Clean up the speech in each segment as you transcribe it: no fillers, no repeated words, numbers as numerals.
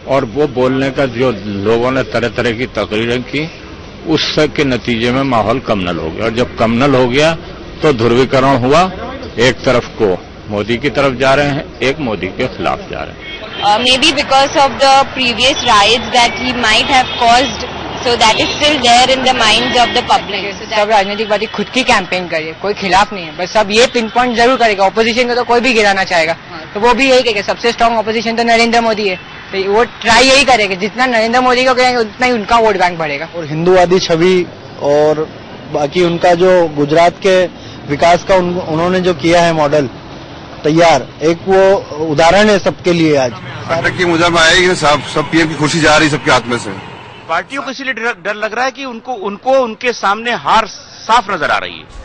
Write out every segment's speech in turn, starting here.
और वो बोलने का जो लोगों ने तरह तरह की तकरीरें की, उससे के नतीजे में माहौल कमनल हो गया। और जब कमनल हो गया तो ध्रुवीकरण हुआ, एक तरफ को मोदी की तरफ जा रहे हैं, एक मोदी के खिलाफ जा रहे हैं। Maybe because of the previous riots that he might have caused, so that is still there in the minds of the public. सब राजनीतिक पार्टी खुद की कैंपेन करे, कोई खिलाफ नहीं है, बस सब ये पिन पॉइंट जरूर करेगा। ऑपोजिशन को तो कोई भी गिराना चाहेगा, तो वो भी यही कहेगा सबसे स्ट्रांग ऑपोजिशन तो नरेंद्र मोदी है, तो वो ट्राई यही करेगा, जितना नरेंद्र मोदी को करेंगे उतना ही उनका वोट बैंक बढ़ेगा। और हिंदूवादी छवि और बाकी उनका जो गुजरात के विकास का उन्होंने जो किया है मॉडल तैयार, एक वो उदाहरण है सबके लिए। आज अटक की मुझे आएगी, सब पीएम की खुशी जा रही सबके हाथ में से। पार्टियों को इसलिए डर लग रहा है कि उनको उनके सामने हार साफ नजर आ रही है।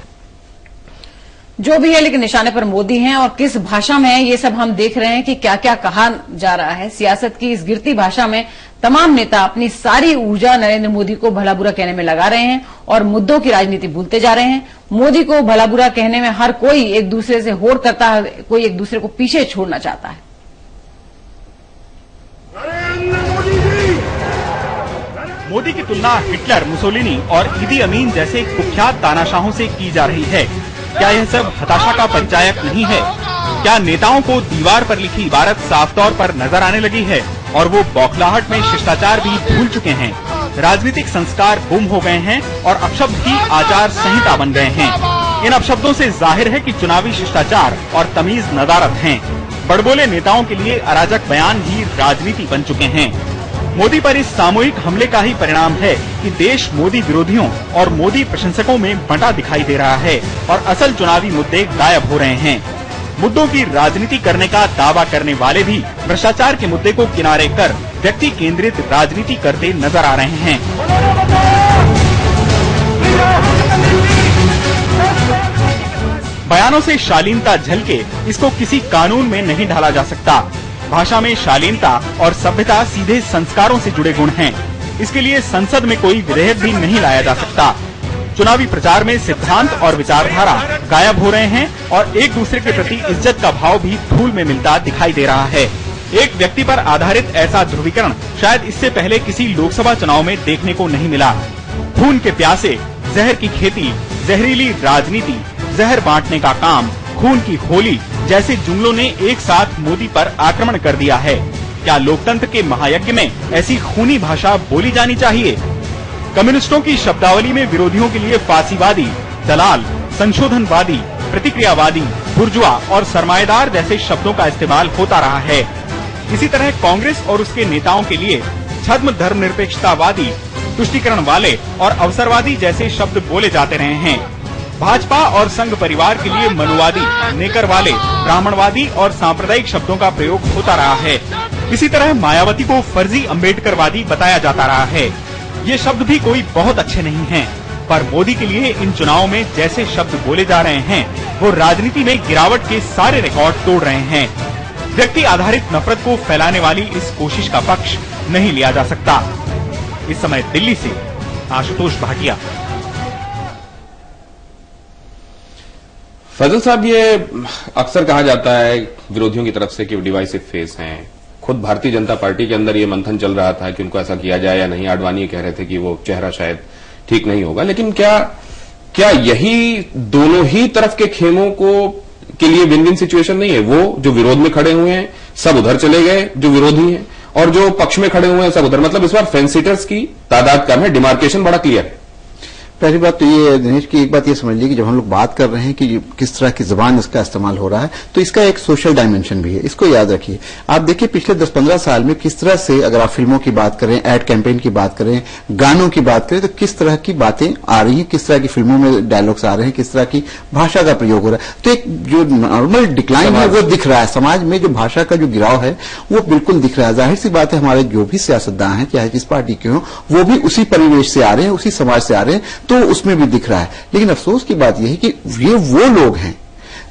जो भी है, लेकिन निशाने पर मोदी हैं और किस भाषा में है ये सब हम देख रहे हैं कि क्या क्या कहा जा रहा है। सियासत की इस गिरती भाषा में तमाम नेता अपनी सारी ऊर्जा नरेंद्र मोदी को भला बुरा कहने में लगा रहे हैं और मुद्दों की राजनीति भूलते जा रहे हैं। मोदी को भला बुरा कहने में हर कोई एक दूसरे से होड़ करता है, कोई एक दूसरे को पीछे छोड़ना चाहता है। मोदी की तुलना हिटलर, मुसोलिनी और ईदी अमीन जैसे कुख्यात तानाशाहों से की जा रही है। क्या यह सब हताशा का परिचायक नहीं है? क्या नेताओं को दीवार पर लिखी इबारत साफ तौर पर नजर आने लगी है और वो बौखलाहट में शिष्टाचार भी भूल चुके हैं? राजनीतिक संस्कार गुम हो गए हैं और अपशब्द ही आचार संहिता बन गए हैं। इन अपशब्दों से जाहिर है कि चुनावी शिष्टाचार और तमीज नदारत हैं। बड़बोले नेताओं के लिए अराजक बयान ही राजनीति बन चुके हैं। मोदी पर इस सामूहिक हमले का ही परिणाम है कि देश मोदी विरोधियों और मोदी प्रशंसकों में बंटा दिखाई दे रहा है और असल चुनावी मुद्दे गायब हो रहे हैं। मुद्दों की राजनीति करने का दावा करने वाले भी भ्रष्टाचार के मुद्दे को किनारे कर व्यक्ति केंद्रित राजनीति करते नजर आ रहे हैं। बयानों से शालीनता झलके इसको किसी कानून में नहीं ढाला जा सकता। भाषा में शालीनता और सभ्यता सीधे संस्कारों से जुड़े गुण हैं। इसके लिए संसद में कोई विधेयक भी नहीं लाया जा सकता। चुनावी प्रचार में सिद्धांत और विचारधारा गायब हो रहे हैं और एक दूसरे के प्रति इज्जत का भाव भी धूल में मिलता दिखाई दे रहा है। एक व्यक्ति पर आधारित ऐसा ध्रुवीकरण शायद इससे पहले किसी लोकसभा चुनाव में देखने को नहीं मिला। खून के प्यासे, जहर की खेती, जहरीली राजनीति, जहर बांटने का काम, खून की होली जैसे जुमलों ने एक साथ मोदी पर आक्रमण कर दिया है। क्या लोकतंत्र के महायज्ञ में ऐसी खूनी भाषा बोली जानी चाहिए? कम्युनिस्टों की शब्दावली में विरोधियों के लिए फांसीवादी, दलाल, संशोधनवादी, प्रतिक्रियावादी, बुर्जुआ और सरमाएदार जैसे शब्दों का इस्तेमाल होता रहा है। इसी तरह कांग्रेस और उसके नेताओं के लिए छद्म धर्मनिरपेक्षतावादी, तुष्टीकरण वाले और अवसरवादी जैसे शब्द बोले जाते रहे हैं। भाजपा और संघ परिवार के लिए मनुवादी, नेकर वाले, ब्राह्मणवादी और सांप्रदायिक शब्दों का प्रयोग होता रहा है। इसी तरह मायावती को फर्जी अम्बेडकरवादी बताया जाता रहा है। ये शब्द भी कोई बहुत अच्छे नहीं हैं, पर मोदी के लिए इन चुनावों में जैसे शब्द बोले जा रहे हैं वो राजनीति में गिरावट के सारे रिकॉर्ड तोड़ रहे हैं। व्यक्ति आधारित नफरत को फैलाने वाली इस कोशिश का पक्ष नहीं लिया जा सकता। इस समय दिल्ली से आशुतोष भाटिया। फैजल साहब, ये अक्सर कहा जाता है विरोधियों की तरफ से कि डिवाइसिव फेस हैं। खुद भारतीय जनता पार्टी के अंदर ये मंथन चल रहा था कि उनको ऐसा किया जाए या नहीं। आडवाणी कह रहे थे कि वो चेहरा शायद ठीक नहीं होगा, लेकिन क्या यही दोनों ही तरफ के खेमों के लिए विन विन सिचुएशन नहीं है? वो जो विरोध में खड़े हुए हैं सब उधर चले गए जो विरोधी हैं, और जो पक्ष में खड़े हुए हैं सब उधर। मतलब इस बार फेंस सीटर्स की तादाद कम है, डिमार्केशन बड़ा क्लियर है। पहली बात तो ये दिनेश की एक बात ये समझ लीजिए कि जब हम लोग बात कर रहे हैं कि किस तरह की जबान इसका इस्तेमाल हो रहा है, तो इसका एक सोशल डायमेंशन भी है। इसको याद रखिए। आप देखिए पिछले 10-15 साल में किस तरह से, अगर आप फिल्मों की बात करें, एड कैंपेन की बात करें, गानों की बात करें, तो किस तरह की बातें आ रही हैं, किस तरह की फिल्मों में डायलॉग्स आ रहे हैं, किस तरह की भाषा का प्रयोग हो रहा है। तो एक जो नॉर्मल डिक्लाइन है वो दिख रहा है। समाज में जो भाषा का जो गिराव है वो बिल्कुल दिख रहा है। जाहिर सी बात है हमारे जो भी सियासतदान हैं, चाहे जिस पार्टी के हों, वो भी उसी परिवेश से आ रहे हैं, उसी समाज से आ रहे हैं, तो उसमें भी दिख रहा है। लेकिन अफसोस की बात यह है कि ये वो लोग हैं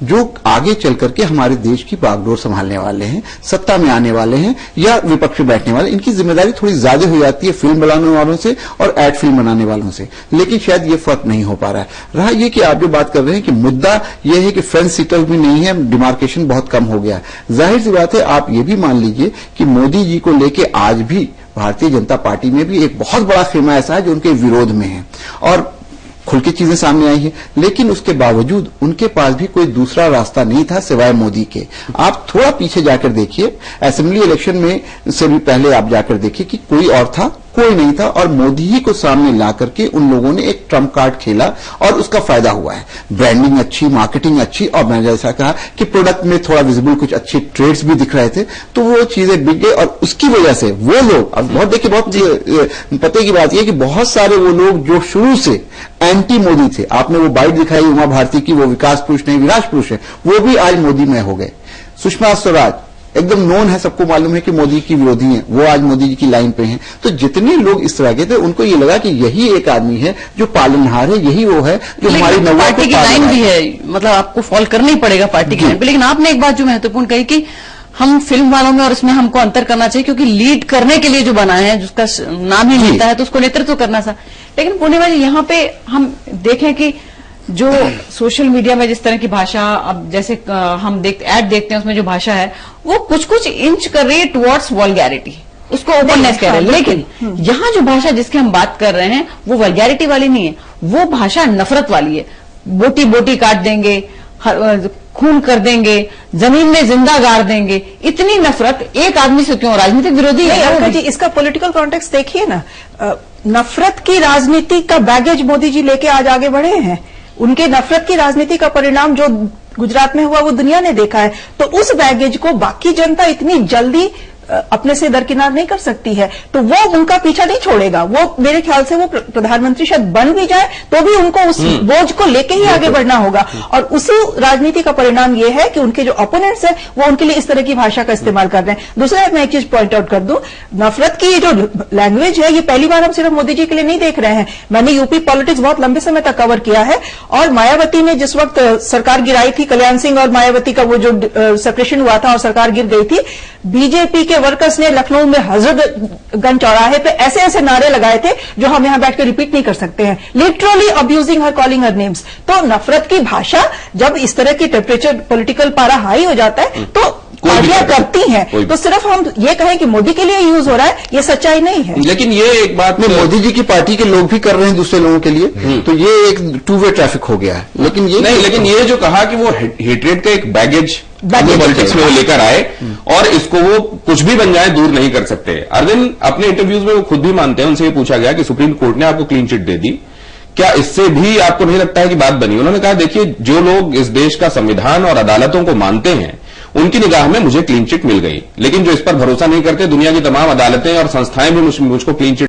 जो आगे चल करके हमारे देश की बागडोर संभालने वाले हैं, सत्ता में आने वाले हैं या विपक्ष में बैठने वाले, इनकी जिम्मेदारी थोड़ी ज्यादा हो जाती है फिल्म बनाने वालों से और एड फिल्म बनाने वालों से। लेकिन शायद ये फर्क नहीं हो पा रहा है। रहा ये कि आप जो बात कर रहे हैं कि मुद्दा ये है कि फेंस सिटल भी नहीं है, डिमार्केशन बहुत कम हो गया है। जाहिर सी बात है, आप ये भी मान लीजिए कि मोदी जी को लेके आज भी भारतीय जनता पार्टी में भी एक बहुत बड़ा खेमा ऐसा है जो उनके विरोध में है और खुल के चीजें सामने आई है, लेकिन उसके बावजूद उनके पास भी कोई दूसरा रास्ता नहीं था सिवाय मोदी के। आप थोड़ा पीछे जाकर देखिए, असेंबली इलेक्शन में से भी पहले आप जाकर देखिए कि कोई और था, कोई नहीं था, और मोदी ही को सामने ला करके उन लोगों ने एक ट्रम्प कार्ड खेला और उसका फायदा हुआ है। ब्रांडिंग अच्छी, मार्केटिंग अच्छी, और मैंने जैसा कहा कि प्रोडक्ट में थोड़ा विजिबल कुछ अच्छे ट्रेड्स भी दिख रहे थे, तो वो चीजें बिक गई और उसकी वजह से वो लोग, अब बहुत देखिए, बहुत पते की बात यह कि बहुत सारे वो लोग जो शुरू से एंटी मोदी थे, आपने वो बाइट दिखाई उमा भारती की, वो विकास पुरुष नहीं विनाश पुरुष है, वो भी आज मोदी में हो गए। सुषमा स्वराज एकदम नोन है, सबको मालूम है कि मोदी की विरोधी हैं, वो आज मोदी जी की लाइन पे हैं। तो जितने लोग इस तरह के थे, उनको ये लगा कि यही एक आदमी है जो पालनहार है, यही वो है जो हमारी नौवा पार्टी की लाइन भी है, मतलब आपको फॉलो करना ही पड़ेगा पार्टी की लाइन पे। लेकिन आपने एक बात जो महत्वपूर्ण कही कि हम फिल्म वालों में और इसमें हमको अंतर करना चाहिए, क्योंकि लीड करने के लिए जो बना है, जिसका नाम ही मिलता है, तो उसको नेतृत्व करना था। लेकिन पूर्णिमा जी, यहाँ पे हम देखें कि जो सोशल मीडिया में जिस तरह की भाषा, अब जैसे हम ऐड देखते हैं, उसमें जो भाषा है वो कुछ कुछ इंच कर रही है टुवर्ड्स वल्गैरिटी, उसको ओपननेस कह रहे हैं। लेकिन यहाँ जो भाषा जिसकी हम बात कर रहे हैं वो वल्गैरिटी वाली नहीं है, वो भाषा नफरत वाली है। बोटी बोटी काट देंगे, खून कर देंगे, जमीन में जिंदा गाड़ देंगे, इतनी नफरत एक आदमी से क्यों? राजनीतिक विरोधी है जी। इसका पॉलिटिकल कॉन्टेक्स्ट देखिए ना, नफरत की राजनीति का बैगेज मोदी जी लेके आज आगे बढ़े हैं। उनके नफरत की राजनीति का परिणाम जो गुजरात में हुआ वो दुनिया ने देखा है। तो उस बैगेज को बाकी जनता इतनी जल्दी अपने से दरकिनार नहीं कर सकती है, तो वो उनका पीछा नहीं छोड़ेगा। वो मेरे ख्याल से वो प्रधानमंत्री शायद बन भी जाए तो भी उनको उस बोझ को लेके ही आगे बढ़ना होगा। और उसी राजनीति का परिणाम ये है कि उनके जो ओपोनेंट्स है वो उनके लिए इस तरह की भाषा का इस्तेमाल कर रहे हैं। दूसरा मैं एक चीज पॉइंट आउट कर दूं, नफरत की जो लैंग्वेज है ये पहली बार हम सिर्फ मोदी जी के लिए नहीं देख रहे हैं। मैंने यूपी पॉलिटिक्स बहुत लंबे समय तक कवर किया है, और मायावती ने जिस वक्त सरकार गिराई थी, कल्याण सिंह और मायावती का वो जो सेपरेशन हुआ था और सरकार गिर गई थी, बीजेपी के वर्कर्स ने लखनऊ में हजरतगंज चौराहे पे ऐसे ऐसे नारे लगाए थे जो हम यहां बैठकर रिपीट नहीं कर सकते हैं, लिटरली अब्यूजिंग हर, कॉलिंग हर नेम्स। तो नफरत की भाषा जब इस तरह की टेम्परेचर, पॉलिटिकल पारा हाई हो जाता है तो पार्टियां करती हैं। तो सिर्फ हम ये कहें कि मोदी के लिए यूज हो रहा है, ये सच्चाई नहीं है। लेकिन ये एक बात में मोदी जी की पार्टी के लोग भी कर रहे हैं दूसरे लोगों के लिए, तो ये एक टू वे ट्रैफिक हो गया है। लेकिन ये नहीं, लेकिन ये जो कहा कि वो हेट्रेड का एक बैगेज पॉलिटिक्स में वो लेकर आए और इसको वो कुछ भी बन जाए दूर नहीं कर सकते। अरविंद अपने इंटरव्यूज में वो खुद भी मानते हैं, उनसे ये पूछा गया कि सुप्रीम कोर्ट ने आपको क्लीन चिट दे दी, क्या इससे भी आपको नहीं लगता है कि बात बनी? उन्होंने कहा, देखिए, जो लोग इस देश का संविधान और अदालतों को मानते हैं उनकी निगाह में मुझे क्लीन चिट मिल गई, लेकिन जो इस पर भरोसा नहीं करते, दुनिया की तमाम अदालतें और संस्थाएं भी मुझको क्लीन चिट